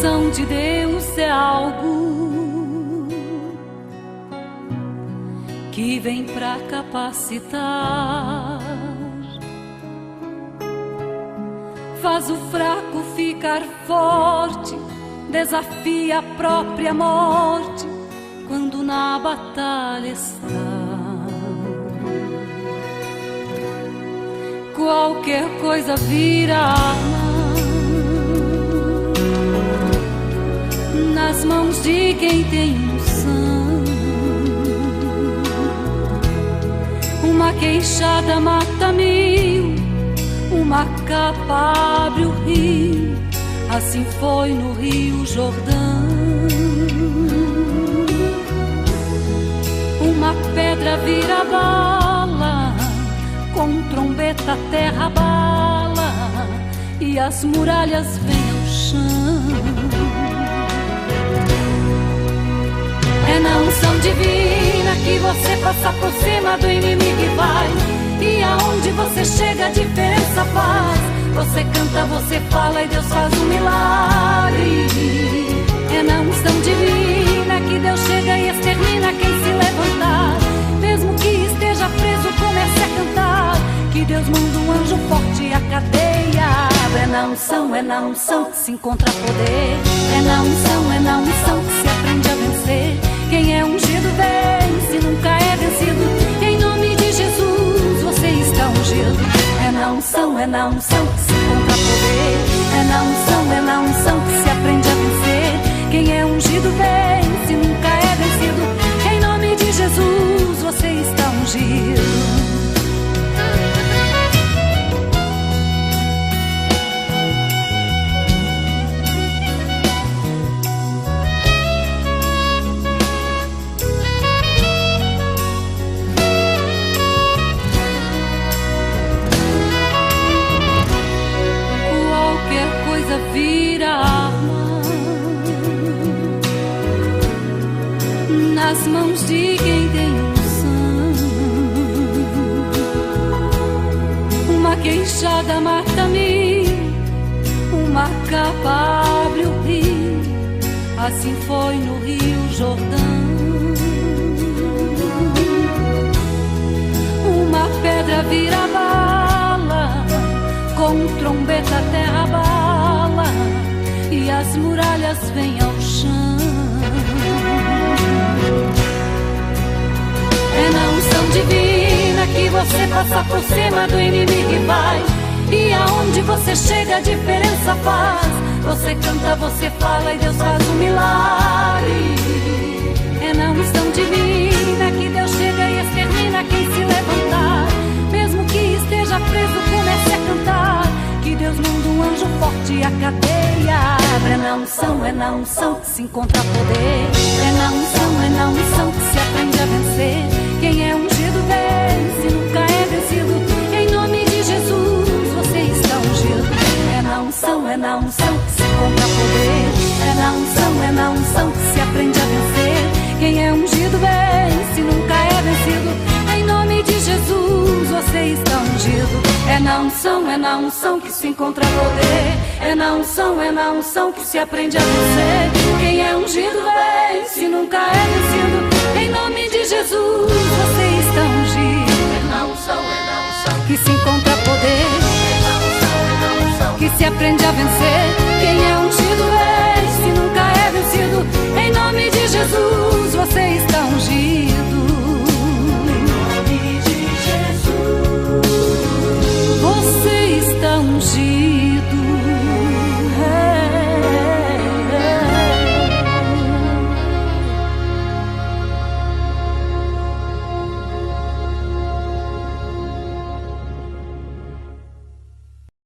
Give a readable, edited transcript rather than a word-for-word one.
unção de Deus é algo que vem pra capacitar, faz o fraco ficar forte, desafia a própria morte quando na batalha está. Qualquer coisa vira arma nas mãos de quem tem unção. Uma queixada mata mil, uma capa abre o rio, assim foi no Rio Jordão. Uma pedra vira bala, com trombeta a terra abala e as muralhas vêm ao chão. É na unção divina que você passa por cima do inimigo e vai, e aonde você chega a diferença faz. Você canta, você fala e Deus faz um milagre. É na unção divina que Deus chega e extermina quem se levantar. Mesmo que esteja preso, comece a cantar, que Deus manda um anjo forte e a cadeia abre. É na unção que se encontra poder. É na unção que se aprende a vencer. Quem é ungido vence, nunca é vencido. Em nome de Jesus você está ungido. É na unção que se encontra poder. É na unção que se aprende a vencer. Quem é ungido vence, nunca é vencido. Em nome de Jesus você está ungido. Vira arma nas mãos de quem tem unção. Uma queixada mata mil, uma capa abre o rio, assim foi no Rio Jordão. Uma pedra vira bala, com trombeta a terra abala e as muralhas vêm ao chão. É na unção divina que você passa por cima do inimigo e vai, e aonde você chega a diferença faz. Você canta, você fala e Deus faz um milagre. É na unção divina que Deus chega e extermina quem se levantar. Mesmo que esteja preso, comece a cantar, que Deus manda um anjo forte e a cadeia abre. É na unção que se encontra poder. É na unção que se aprende a vencer. Quem é ungido vence, nunca é vencido. Em nome de Jesus você está ungido. É na unção que se encontra poder. É na unção que se aprende a vencer. Quem é ungido vence, nunca é vencido. Em nome de Jesus você está ungido. É na unção que se encontra poder. É na unção que se aprende a vencer. Quem é ungido vence, nunca é vencido. Em nome de Jesus você está ungido. É na unção que se encontra poder. É na unção que se aprende a vencer.